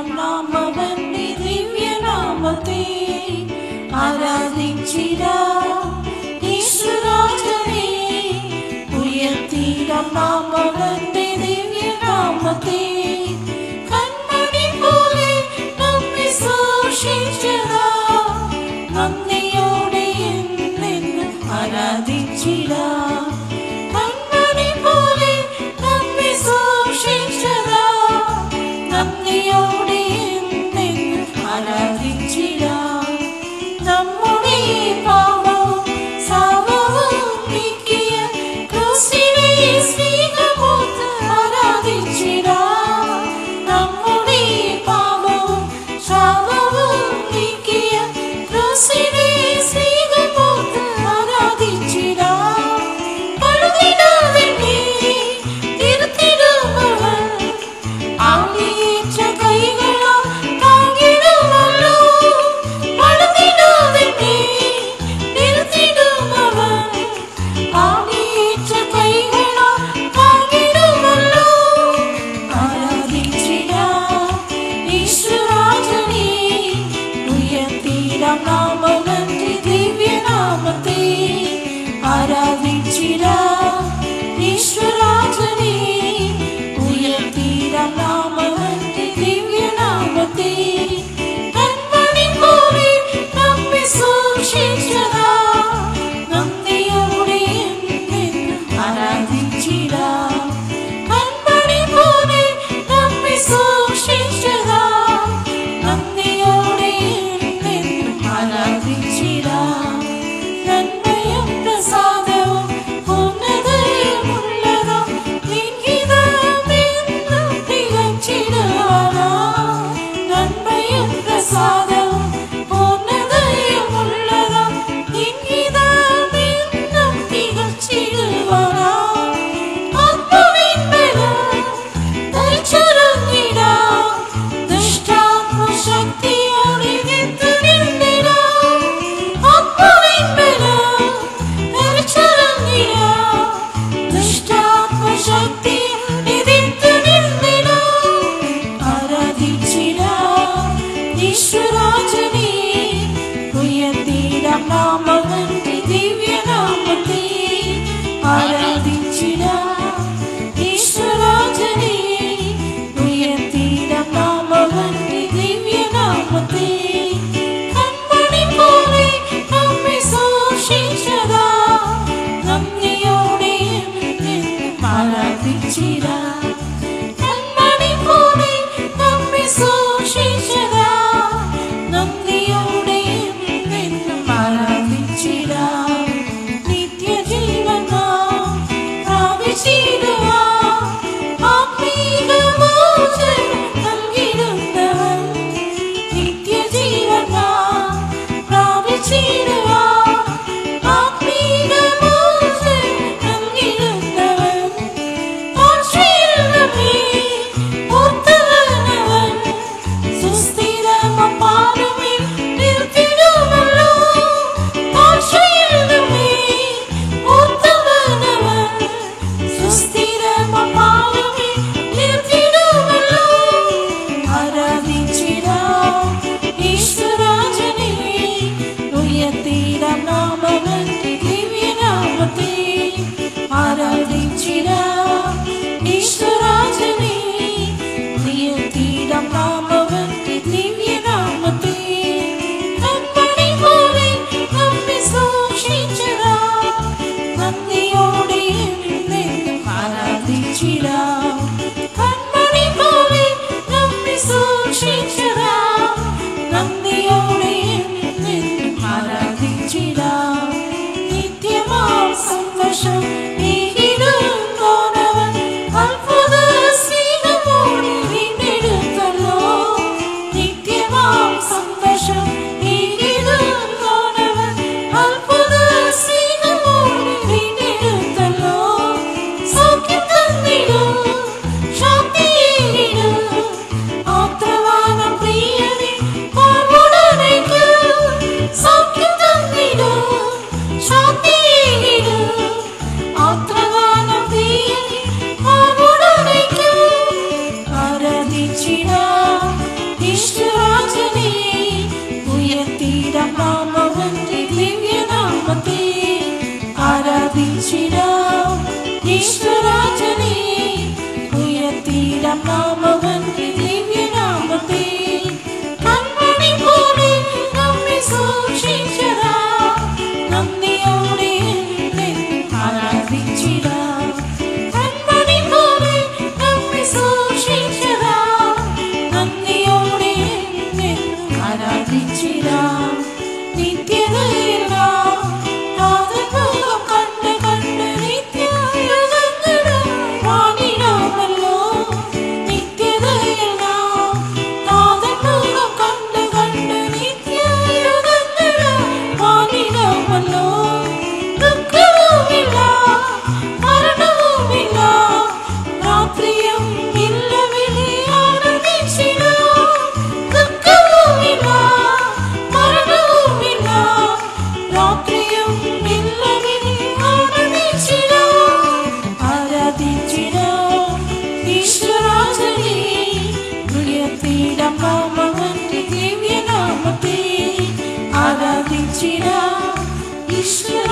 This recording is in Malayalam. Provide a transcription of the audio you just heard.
നിത്യതീരാം നാമവന്റെ ദിവ്യനാമത്തെ ആരാധിച്ചിടാം യേശുരാജനെ. ഉയർത്തിടാം നാമവന്റെ ദിവ്യനാമത്തെ കൺമണി പോലെ നമ്മെ സൂക്ഷിച്ചതാം നന്ദിയോടെ എന്നെന്നും ആരാധിച്ചിടാം. കൺമണി പോലെ നമ്മെ സൂക്ഷിച്ചതാം നന്ദിയോടെ എന്നെന്നും ആരാധിച്ചിടാം. നമ്മുടെ പാപവും സാപവും നീക്കിയ ക്രിസ്തുവിനെ സ്നേഹമോർത്ത് ആരാധിച്ചിടാം. നമ്മുടെ പാപവും സാപവും നീക്കിയ ക്രിസ്തുവിനെ സ്നേഹമോർത്ത് ആരാധിച്ചിടാം. പഴുതിടാതെ തിരുത്തിടുന്നവൻ ആണിയേറ്റ കൈകളാൽ താങ്ങിടുമല്ലോ. പഴുതിടാതെ തിരുത്തിടുന്നവൻ ആണിയേറ്റ കൈകളാൽ താങ്ങിടുമല്ലോ. ആരാധിച്ചിടാം യേശുരാജനെ. ഉയർത്തിടാം നാമവന്റെ ദിവ്യനാമത്തെ ആരാധിച്ചിടാം യേശുരാജനെ. ഉയർത്തിടാം നാമവന്റെ ദിവ്യനാമത്തെ കൺമണി പോലെ നമ്മെ സൂക്ഷിച്ചതാം നന്ദിയോടെ എന്നെന്നും ആരാധിച്ചിടാം. കൺമണി പോലെ നമ്മെ സൂക്ഷിച്ചതാം നന്ദിയോടെ എന്നെന്നും ആരാധിച്ചിടാം. നന്മയും പ്രസാദവും പൂർണ്ണതയുമുള്ളതാം നിൻഹിതമെന്നും തികച്ചിടുവാനാം. നന്മയും പ്രസാദവും പൂർണ്ണതയുമുള്ളതാം നിൻഹിതമെന്നും തികച്ചിടുവാനാം. ആത്മാവിൻ ബലം ധരിച്ചുറങ്ങിടാം ദുഷ്ടാത്മശക്തിയോടെ എതിർത്തിടാം. ആത്മാവിൻ ബലം ധരിച്ചുറങ്ങിടാം ദുഷ്ടാത്മശക്തിയോടെ എതിർത്തിടാം. ആരാധിച്ചിടാം യേശുരാജനെ. ഉയർത്തിടാം നാമവന്റെ ദിവ്യനാമത്തെ ആരാധിച്ചിടാം യേശുരാജനെ. ഉയർത്തിടാം നാമവന്റെ ദിവ്യനാമത്തെ കൺമണി പോലെ നമ്മെ സൂക്ഷിച്ചതാം നന്ദിയോടെ എന്നെന്നും ആരാധിച്ചിടാം. കൺമണി പോലെ നമ്മെ സൂക്ഷിച്ചതാം നന്ദിയോടെ എന്നെന്നും ആരാധിച്ചിടാം. നിത്യജീവൻ നാം പ്രാപിച്ചിടുവാൻ ആത്മീക മോചനം നൽകിടുന്നവൻ. നിത്യജീവൻ നാം പ്രാപിച്ചിടുവാൻ ആത്മീക മോചനം നൽകിടുന്നവൻ. ആശയിൽ നമ്മെ ഓർത്തവനവൻ സുസ്ഥിരമാം പാതയിൽ നിർത്തിടുമല്ലോ. ആശയിൽ നമ്മെ ഓർത്തവനവൻ സുസ്ഥിരമാം പാതയിൽ നിർത്തിടുമല്ലോ. ആരാധിച്ചിടാം യേശുരാജനെ. ഉയർത്തിടാം നാമവന്റെ ദിവ്യനാമത്തെ ആരാധിച്ചിടാം യേശുരാജനെ. ഉയർത്തിടാം നാമവന്റെ ദിവ്യനാമത്തെ കൺമണി പോലെ നമ്മെ സൂക്ഷിച്ചതാം നന്ദിയോടെ എന്നെന്നും ആരാധിച്ചിടാം. കൺമണി പോലെ നമ്മെ സൂക്ഷിച്ചതാം നന്ദിയോടെ എന്നെന്നും ആരാധിച്ചിടാം. നിത്യമാം സന്തോഷം നീക്കിടുന്നവൻ അത്ഭുത സ്നേഹമോടെ വീണ്ടെടുത്തല്ലോ. നിത്യമാം സന്തോഷം നീക്കിടുന്നവൻ അത്ഭുത സ്നേഹമോടെ വീണ്ടെടുത്തല്ലോ. സൗഖ്യം തന്നിടും ശാന്തിയേകിടും ആത്രവാനം പ്രിയനെ പാർവുടനയ്ക്കും. സൗഖ്യം തന്നിടും ശാന്തിയേകിടും ആത്രവാനം പ്രിയനെ പാർവുടനയ്ക്കും. ആരാധിച്ചിടാം ஈஸ்வராஜனே உயர்த்திடம் நாமவன்றி திவ்ய நாமத்தை ஆராதிச்சிடாம். ஈஸ்வராஜனே உயர்த்திடம் நாமவன்றி திவ்ய நாமத்தை கண்மணி போலே நம்மை சூழ்ச்சிச்சரா நந்தியோடே ஆராதிச்சிடாம். கண்மணி போலே நம்மை சூழ்ச்சிச்சரா நந்தியோடே ஆராதிச்சிடாம். நித்தியதையெல்லாம் நாதமுகம் கண்டு கண்டு நித்தியாயுதங்களிடம் வாணிடாமல்லோ. நித்தியதையெல்லாம் நாதமுகம் கண்டு கண்டு நித்தியாயுதங்களிடம் வாணிடாமல்லோ. துக்கமும் இல்லா மரணமும் இல்லா ராத்திரியும் இல்லவிலே ஆராதிச்சிடாம். துக்கமும் இல்லா மரணமும் இல்லா ராத்திரியும் இல்லவிலே ஆராதிச்சிடாம். ஆராதிச்சிடாம். ஈஸ்வராஜனே உயர்த்திடம் நாமவன்றி திவ்ய நாமத்தை ஆராதிச்சிடாம். ஈஸ்வர